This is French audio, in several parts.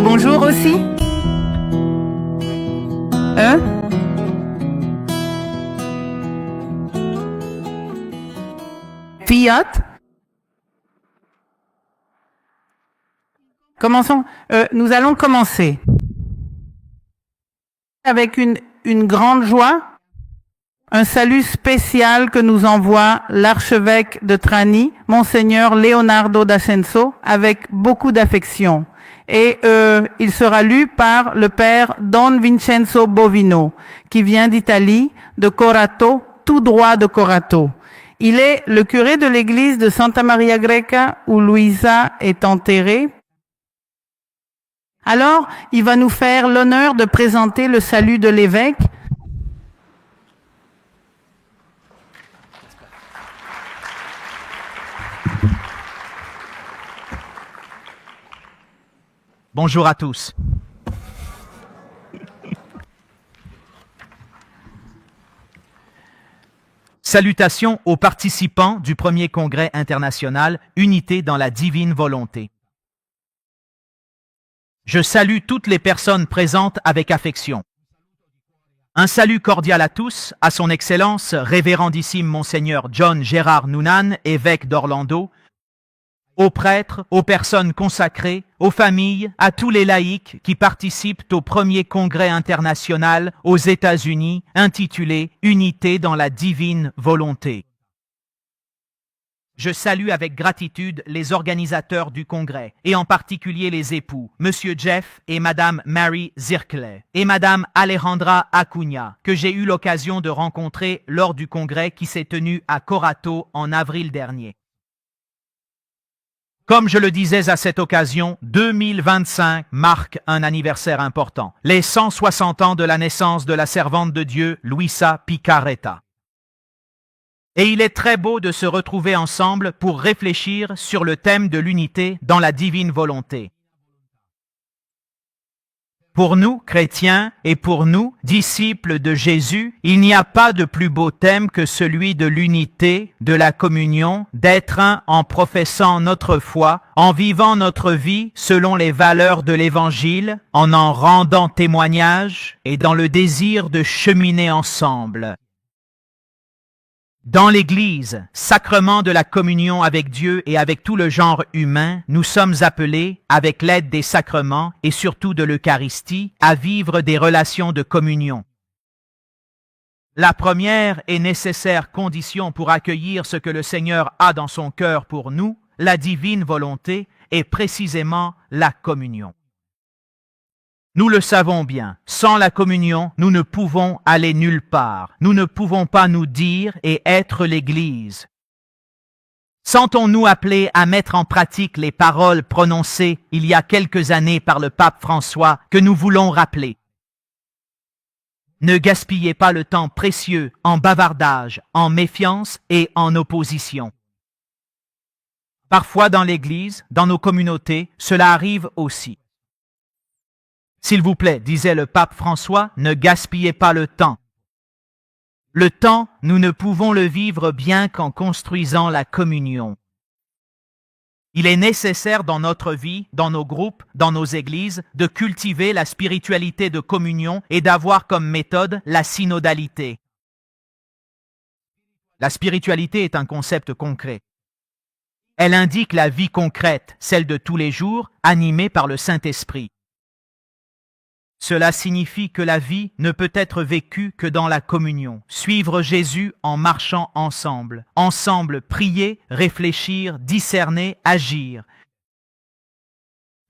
Et bonjour aussi. Fiat. Commençons. Nous allons commencer avec une grande joie, un salut spécial que nous envoie l'archevêque de Trani, Monseigneur Leonardo d'Ascenso, avec beaucoup d'affection. Et il sera lu par le père Don Vincenzo Bovino, qui vient d'Italie, de Corato, tout droit de Corato. Il est le curé de l'église de Santa Maria Greca où Luisa est enterrée. Alors, il va nous faire l'honneur de présenter le salut de l'évêque. Bonjour à tous. Salutations aux participants du premier congrès international Unité dans la divine volonté. Je salue toutes les personnes présentes avec affection. Un salut cordial à tous, à son Excellence, Révérendissime Monseigneur John Gérard Noonan, évêque d'Orlando, aux prêtres, aux personnes consacrées, aux familles, à tous les laïcs qui participent au premier congrès international aux États-Unis intitulé « Unité dans la divine volonté ». Je salue avec gratitude les organisateurs du congrès, et en particulier les époux, Monsieur Jeff et Madame Mary Zirkle, et Madame Alejandra Acuna, que j'ai eu l'occasion de rencontrer lors du congrès qui s'est tenu à Corato en avril dernier. Comme je le disais à cette occasion, 2025 marque un anniversaire important, les 160 ans de la naissance de la servante de Dieu, Luisa Picarreta. Et il est très beau de se retrouver ensemble pour réfléchir sur le thème de l'unité dans la divine volonté. Pour nous, chrétiens, et pour nous, disciples de Jésus, il n'y a pas de plus beau thème que celui de l'unité, de la communion, d'être un en professant notre foi, en vivant notre vie selon les valeurs de l'Évangile, en rendant témoignage et dans le désir de cheminer ensemble. Dans l'Église, sacrement de la communion avec Dieu et avec tout le genre humain, nous sommes appelés, avec l'aide des sacrements et surtout de l'Eucharistie, à vivre des relations de communion. La première et nécessaire condition pour accueillir ce que le Seigneur a dans son cœur pour nous, la divine volonté, est précisément la communion. Nous le savons bien, sans la communion, nous ne pouvons aller nulle part. Nous ne pouvons pas nous dire et être l'Église. Sentons-nous appelés à mettre en pratique les paroles prononcées il y a quelques années par le pape François que nous voulons rappeler. Ne gaspillez pas le temps précieux en bavardage, en méfiance et en opposition. Parfois dans l'Église, dans nos communautés, cela arrive aussi. S'il vous plaît, disait le pape François, ne gaspillez pas le temps. Le temps, nous ne pouvons le vivre bien qu'en construisant la communion. Il est nécessaire dans notre vie, dans nos groupes, dans nos églises, de cultiver la spiritualité de communion et d'avoir comme méthode la synodalité. La spiritualité est un concept concret. Elle indique la vie concrète, celle de tous les jours, animée par le Saint-Esprit. Cela signifie que la vie ne peut être vécue que dans la communion. Suivre Jésus en marchant ensemble. Ensemble, prier, réfléchir, discerner, agir.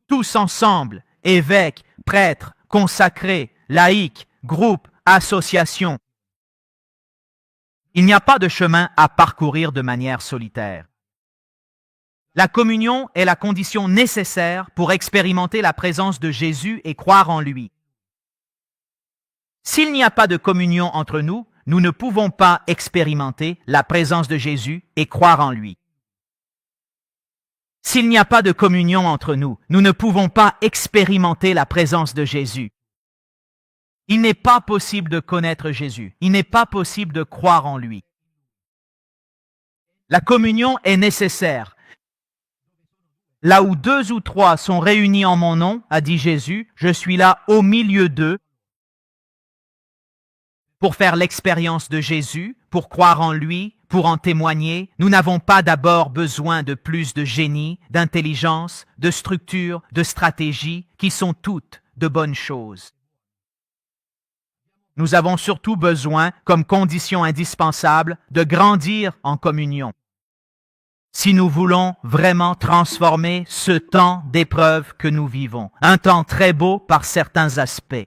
Tous ensemble, évêques, prêtres, consacrés, laïcs, groupes, associations. Il n'y a pas de chemin à parcourir de manière solitaire. La communion est la condition nécessaire pour expérimenter la présence de Jésus et croire en lui. S'il n'y a pas de communion entre nous, nous ne pouvons pas expérimenter la présence de Jésus et croire en lui. S'il n'y a pas de communion entre nous, nous ne pouvons pas expérimenter la présence de Jésus. Il n'est pas possible de connaître Jésus. Il n'est pas possible de croire en lui. La communion est nécessaire. Là où 2 ou 3 sont réunis en mon nom, a dit Jésus, je suis là au milieu d'eux. Pour faire l'expérience de Jésus, pour croire en lui, pour en témoigner, nous n'avons pas d'abord besoin de plus de génie, d'intelligence, de structure, de stratégie, qui sont toutes de bonnes choses. Nous avons surtout besoin, comme condition indispensable, de grandir en communion. Si nous voulons vraiment transformer ce temps d'épreuve que nous vivons, un temps très beau par certains aspects.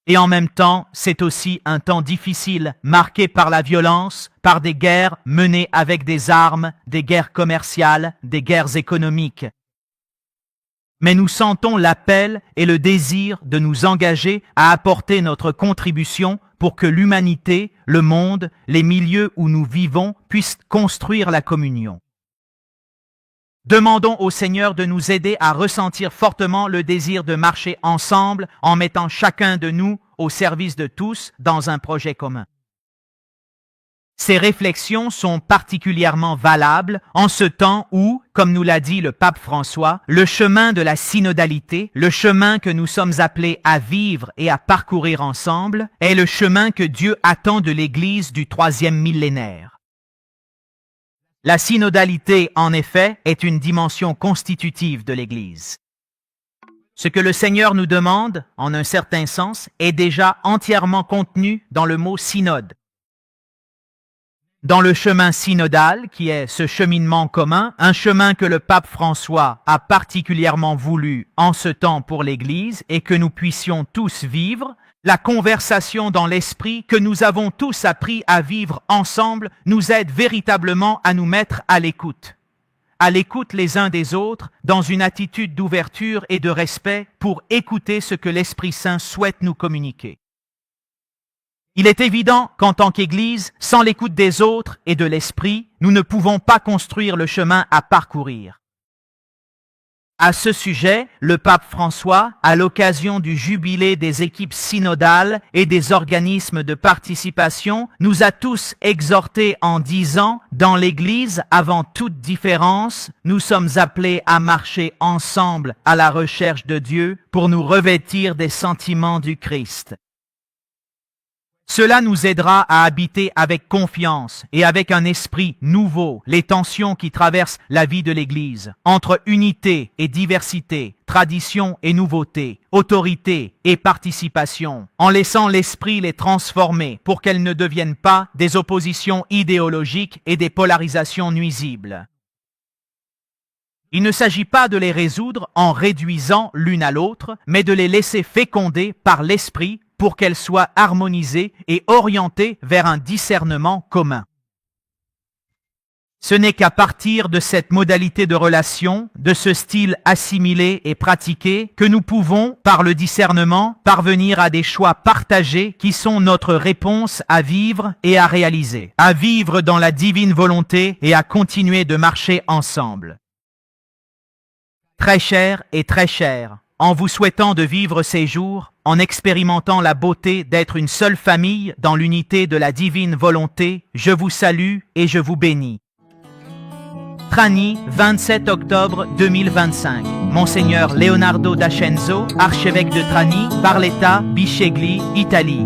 Et en même temps, c'est aussi un temps difficile, marqué par la violence, par des guerres menées avec des armes, des guerres commerciales, des guerres économiques. Mais nous sentons l'appel et le désir de nous engager à apporter notre contribution pour que l'humanité, le monde, les milieux où nous vivons puissent construire la communion. Demandons au Seigneur de nous aider à ressentir fortement le désir de marcher ensemble en mettant chacun de nous au service de tous dans un projet commun. Ces réflexions sont particulièrement valables en ce temps où, comme nous l'a dit le pape François, le chemin de la synodalité, le chemin que nous sommes appelés à vivre et à parcourir ensemble, est le chemin que Dieu attend de l'Église du 3e millénaire. La synodalité, en effet, est une dimension constitutive de l'Église. Ce que le Seigneur nous demande, en un certain sens, est déjà entièrement contenu dans le mot synode. Dans le chemin synodal, qui est ce cheminement commun, un chemin que le pape François a particulièrement voulu en ce temps pour l'Église et que nous puissions tous vivre, la conversation dans l'esprit que nous avons tous appris à vivre ensemble nous aide véritablement à nous mettre à l'écoute les uns des autres, dans une attitude d'ouverture et de respect pour écouter ce que l'Esprit Saint souhaite nous communiquer. Il est évident qu'en tant qu'Église, sans l'écoute des autres et de l'Esprit, nous ne pouvons pas construire le chemin à parcourir. À ce sujet, le pape François, à l'occasion du jubilé des équipes synodales et des organismes de participation, nous a tous exhortés en disant « Dans l'Église, avant toute différence, nous sommes appelés à marcher ensemble à la recherche de Dieu pour nous revêtir des sentiments du Christ. » Cela nous aidera à habiter avec confiance et avec un esprit nouveau les tensions qui traversent la vie de l'Église, entre unité et diversité, tradition et nouveauté, autorité et participation, en laissant l'esprit les transformer pour qu'elles ne deviennent pas des oppositions idéologiques et des polarisations nuisibles. Il ne s'agit pas de les résoudre en réduisant l'une à l'autre, mais de les laisser féconder par l'esprit pour qu'elles soient harmonisées et orientées vers un discernement commun. Ce n'est qu'à partir de cette modalité de relation, de ce style assimilé et pratiqué, que nous pouvons, par le discernement, parvenir à des choix partagés qui sont notre réponse à vivre et à réaliser, à vivre dans la divine volonté et à continuer de marcher ensemble. Très cher et très cher, en vous souhaitant de vivre ces jours, en expérimentant la beauté d'être une seule famille dans l'unité de la divine volonté, je vous salue et je vous bénis. Trani, 27 octobre 2025. Monseigneur Leonardo d'Ascenso, archevêque de Trani, par l'État, Biceglie, Italie.